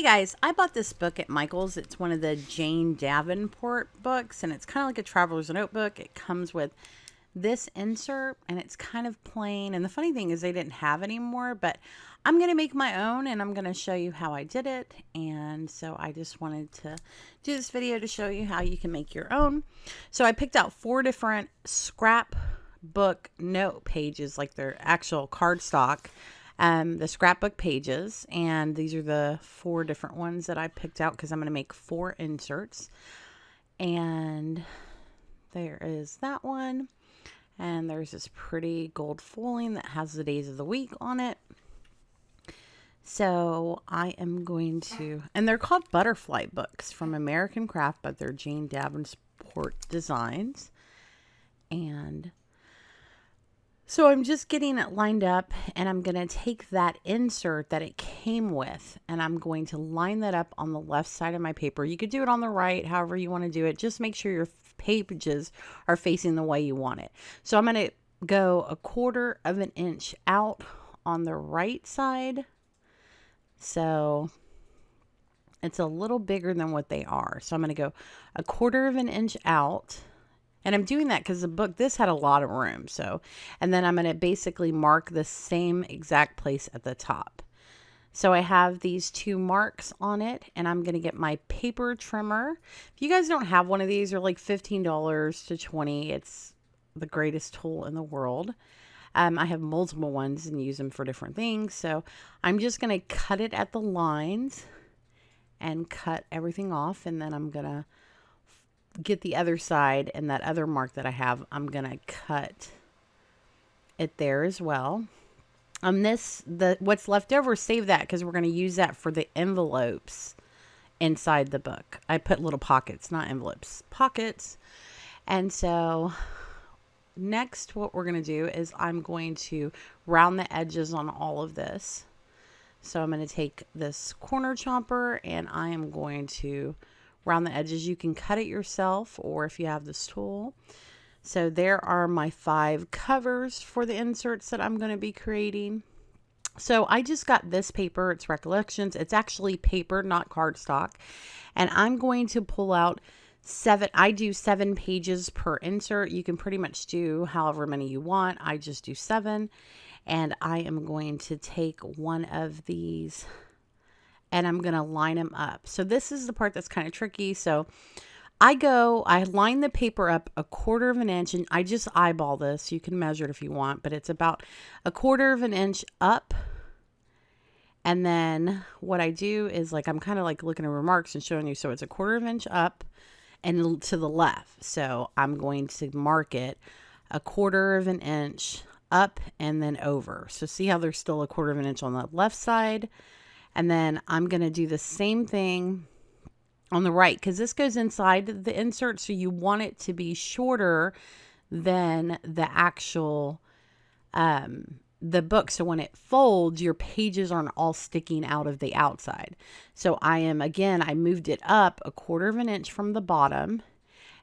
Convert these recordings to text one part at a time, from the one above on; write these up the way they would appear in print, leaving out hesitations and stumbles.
Hey guys, I bought this book at Michael's. It's one of the Jane Davenport books, and it's kind of like a traveler's notebook. It comes with this insert, and it's kind of plain. And the funny thing is they didn't have any more, but I'm going to make my own, and I'm going to show you how I did it. And so I just wanted to do this video to show you how you can make your own. So I picked out 4 different scrapbook note pages, like their actual cardstock. The scrapbook pages, and these are the 4 different ones that I picked out because I'm going to make 4 inserts. And there is that one, and there's this pretty gold foiling that has the days of the week on it. So I am going to, and they're called butterfly books from American Craft, but they're Jane Davenport designs. And so I'm just getting it lined up, and I'm going to take that insert that it came with, and I'm going to line that up on the left side of my paper. You could do it on the right, however you want to do it. Just make sure your pages are facing the way you want it. So I'm going to go 1/4 of an inch out on the right side. So it's a little bigger than what they are. So I'm going to go 1/4 of an inch out. And I'm doing that because the book, this had a lot of room. So, and then I'm going to basically mark the same exact place at the top. So I have these 2 marks on it, and I'm going to get my paper trimmer. If you guys don't have one of these, they're like $15 to $20. It's the greatest tool in the world. I have multiple ones and use them for different things. So I'm just going to cut it at the lines and cut everything off. And then I'm going to get the other side, and that other mark that I have, I'm going to cut it there as well. What's left over, save that because we're going to use that for the envelopes inside the book. I put little pockets, not envelopes, pockets. And so next what we're going to do is I'm going to round the edges on all of this. So I'm going to take this corner chomper, and I am going to round the edges. You can cut it yourself, or if you have this tool. So there are my 5 covers for the inserts that I'm going to be creating. So I just got this paper. It's Recollections. It's actually paper, not cardstock. And I'm going to pull out 7. I do 7 pages per insert. You can pretty much do however many you want. I just do 7. And I am going to take one of these, and I'm going to line them up. So this is the part that's kind of tricky. So I line the paper up 1/4 of an inch, and I just eyeball this. You can measure it if you want, but it's about 1/4 of an inch up. And then what I do is, like, I'm kind of like looking at remarks and showing you. So it's 1/4 of an inch up and to the left. So I'm going to mark it 1/4 of an inch up and then over. So see how there's still 1/4 of an inch on the left side. And then I'm going to do the same thing on the right, because this goes inside the insert. So you want it to be shorter than the actual, the book. So when it folds, your pages aren't all sticking out of the outside. So I moved it up 1/4 of an inch from the bottom.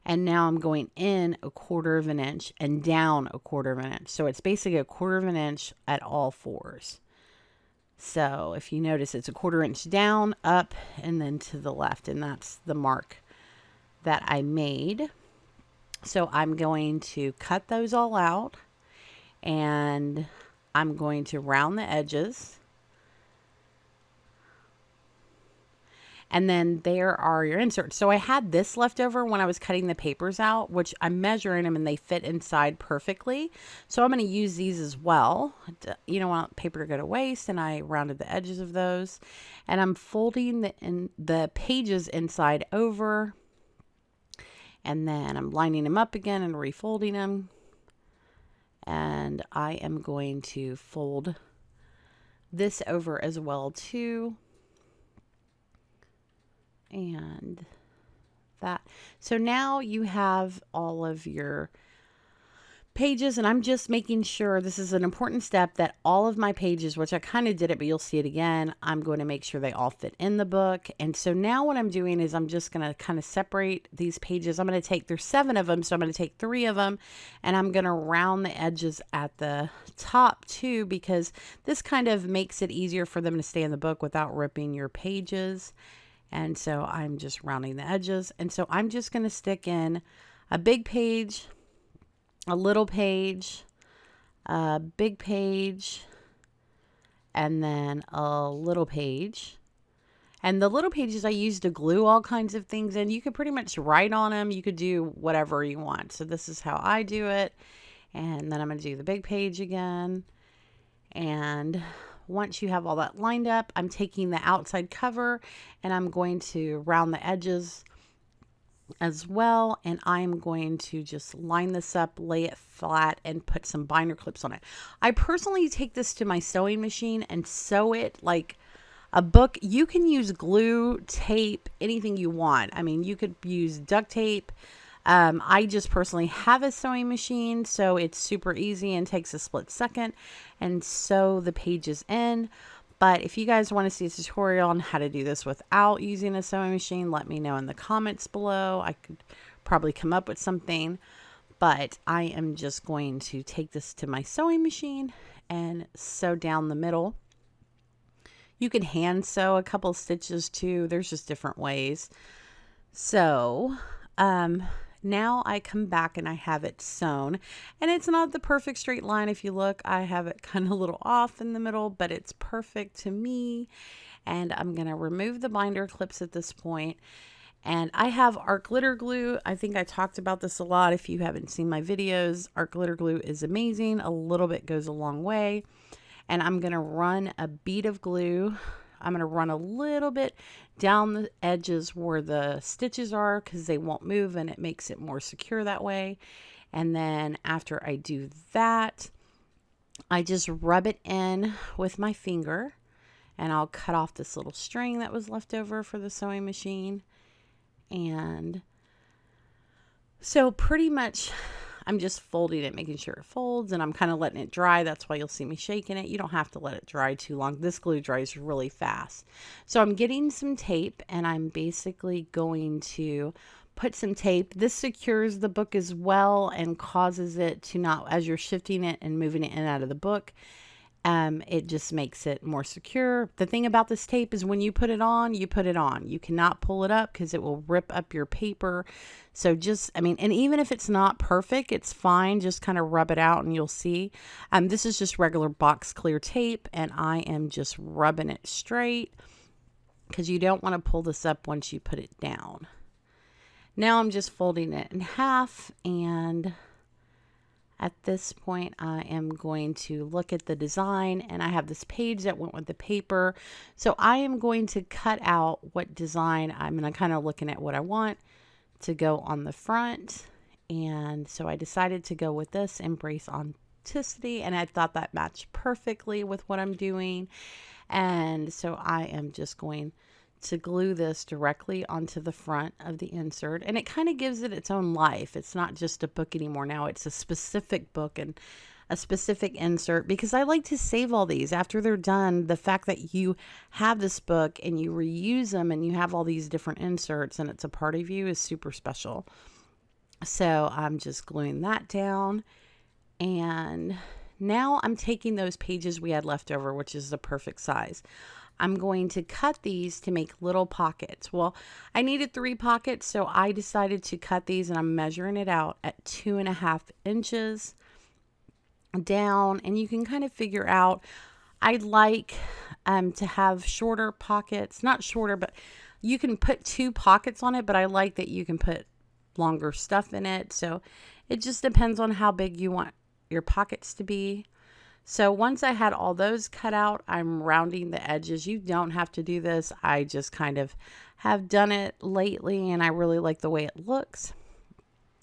And now I'm going in 1/4 of an inch and down 1/4 of an inch. So it's basically 1/4 of an inch at all 4s. So if you notice, it's 1/4 inch down, up, and then to the left. And that's the mark that I made. So I'm going to cut those all out, and I'm going to round the edges. And then there are your inserts. So I had this left over when I was cutting the papers out, which I'm measuring them and they fit inside perfectly. So I'm going to use these as well. You don't want paper to go to waste, and I rounded the edges of those. And I'm folding the pages inside over. And then I'm lining them up again and refolding them. And I am going to fold this over as well too. And that. So now you have all of your pages, and I'm just making sure, this is an important step, that all of my pages, which I kind of did it, but you'll see it again, I'm going to make sure they all fit in the book. And so now what I'm doing is I'm just going to kind of separate these pages. I'm going to take, there's 7 of them, so I'm going to take 3 of them, and I'm going to round the edges at the top too, because this kind of makes it easier for them to stay in the book without ripping your pages. And so I'm just rounding the edges. And so I'm just going to stick in a big page, a little page, a big page, and then a little page. And the little pages I use to glue all kinds of things in. You could pretty much write on them. You could do whatever you want. So this is how I do it. And then I'm going to do the big page again. And once you have all that lined up, I'm taking the outside cover and I'm going to round the edges as well, and I'm going to just line this up, lay it flat, and put some binder clips on it. I personally take this to my sewing machine and sew it like a book. You can use glue, tape, anything you want. I mean, you could use duct tape. I just personally have a sewing machine, so it's super easy and takes a split second and sew the pages in. But if you guys want to see a tutorial on how to do this without using a sewing machine, let me know in the comments below. I could probably come up with something, but I am just going to take this to my sewing machine and sew down the middle. You can hand sew a couple stitches too. There's just different ways. So, now I come back and I have it sewn, and it's not the perfect straight line. If you look, I have it kind of a little off in the middle, but it's perfect to me. And I'm going to remove the binder clips at this point. And I have art glitter glue. I think I talked about this a lot. If you haven't seen my videos, art glitter glue is amazing. A little bit goes a long way. And I'm going to run a bead of glue. I'm going to run a little bit down the edges where the stitches are, because they won't move and it makes it more secure that way. And then after I do that, I just rub it in with my finger, and I'll cut off this little string that was left over for the sewing machine. And so pretty much I'm just folding it, making sure it folds, and I'm kind of letting it dry. That's why you'll see me shaking it. You don't have to let it dry too long. This glue dries really fast. So I'm getting some tape, and I'm basically going to put some tape. This secures the book as well and causes it to not, as you're shifting it and moving it in and out of the book, it just makes it more secure. The thing about this tape is when you put it on, you put it on. You cannot pull it up because it will rip up your paper. So just, I mean, and even if it's not perfect, it's fine. Just kind of rub it out and you'll see. This is just regular box clear tape, and I am just rubbing it straight because you don't want to pull this up once you put it down. Now I'm just folding it in half, and at this point, I am going to look at the design, and I have this page that went with the paper. So I am going to cut out what design, I'm kind of looking at what I want to go on the front. And so I decided to go with this, Embrace Authenticity, and I thought that matched perfectly with what I'm doing. And so I am just going to glue this directly onto the front of the insert, and it kind of gives it its own life. It's not just a book anymore. Now it's a specific book and a specific insert, because I like to save all these after they're done. The fact that you have this book and you reuse them and you have all these different inserts and it's a part of you is super special. So I'm just gluing that down, and now I'm taking those pages we had left over, which is the perfect size. I'm going to cut these to make little pockets. Well, I needed 3 pockets, so I decided to cut these, and I'm measuring it out at 2.5 inches down. And you can kind of figure out, I'd like to have shorter pockets, not shorter, but you can put 2 pockets on it, but I like that you can put longer stuff in it. So it just depends on how big you want your pockets to be. So once I had all those cut out, I'm rounding the edges. You don't have to do this. I just kind of have done it lately, and I really like the way it looks.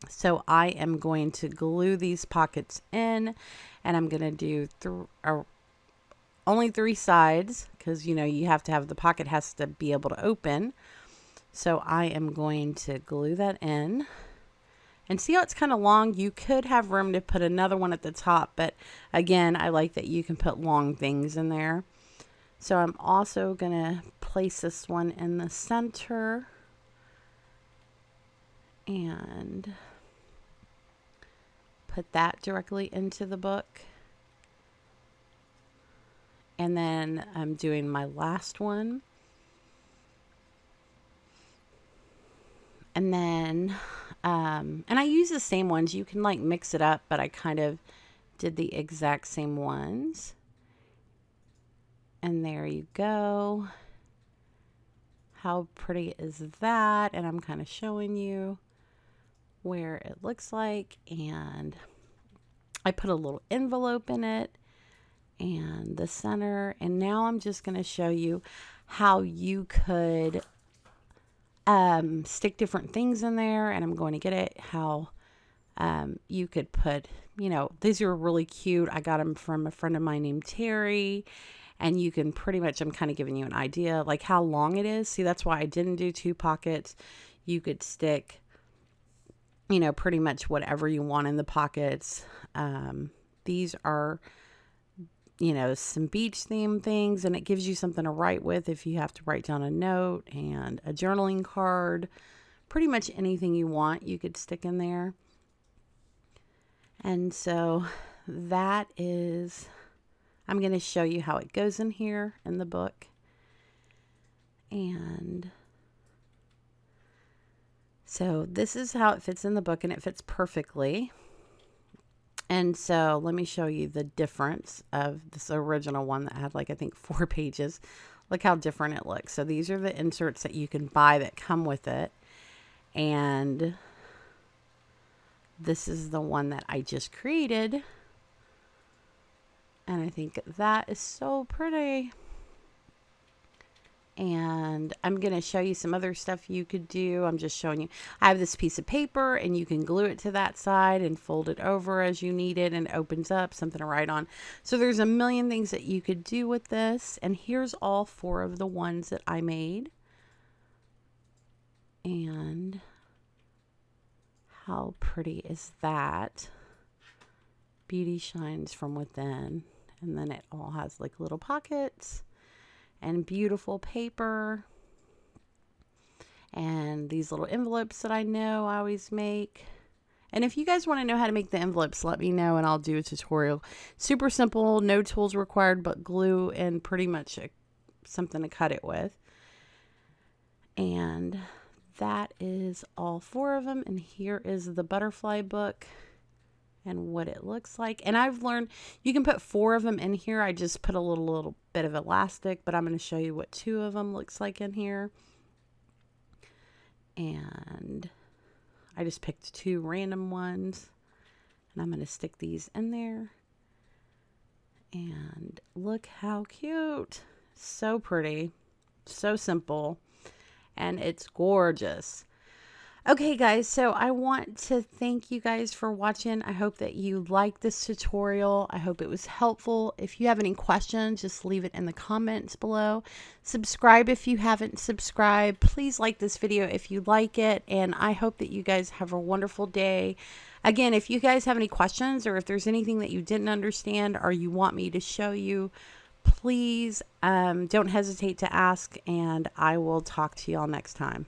So I am going to glue these pockets in, and I'm going to do only 3 sides, because you know you have to have, the pocket has to be able to open. So I am going to glue that in, And see how it's kind of long? You could have room to put another one at the top, but again, I like that you can put long things in there. So I'm also going to place this one in the center and put that directly into the book. And then I'm doing my last one. And then, and I use the same ones. You can like mix it up, but I kind of did the exact same ones. And there you go. How pretty is that? And I'm kind of showing you where it looks like. And I put a little envelope in it and the center. And now I'm just going to show you how you could stick different things in there. And I'm going to get it how you could put, you know, these are really cute. I got them from a friend of mine named Terry. And you can pretty much, I'm kind of giving you an idea like how long it is. See, that's why I didn't do 2 pockets. You could stick, you know, pretty much whatever you want in the pockets. These are, you know, some beach theme things, and it gives you something to write with if you have to write down a note, and a journaling card. Pretty much anything you want, you could stick in there. And so that is, I'm going to show you how it goes in here in the book. And so this is how it fits in the book, and it fits perfectly. And so let me show you the difference of this original one that had like, I think 4 pages. Look how different it looks. So these are the inserts that you can buy that come with it. And this is the one that I just created. And I think that is so pretty. And I'm going to show you some other stuff you could do. I'm just showing you. I have this piece of paper, and you can glue it to that side and fold it over as you need it, and it opens up something to write on. So there's a million things that you could do with this. And here's all 4 of the ones that I made. And how pretty is that? Beauty shines from within. And then it all has like little pockets and beautiful paper and these little envelopes that I know I always make. And if you guys want to know how to make the envelopes, let me know and I'll do a tutorial. Super simple, no tools required but glue and pretty much something to cut it with. And that is all 4 of them. And here is the butterfly book and what it looks like. And I've learned you can put 4 of them in here. I just put a little bit of elastic, but I'm going to show you what 2 of them looks like in here. And I just picked 2 random ones, and I'm going to stick these in there. And look how cute. So pretty. So simple. And it's gorgeous. Okay, guys, so I want to thank you guys for watching. I hope that you liked this tutorial. I hope it was helpful. If you have any questions, just leave it in the comments below. Subscribe if you haven't subscribed. Please like this video if you like it, and I hope that you guys have a wonderful day. Again, if you guys have any questions or if there's anything that you didn't understand or you want me to show you, please don't hesitate to ask, and I will talk to you all next time.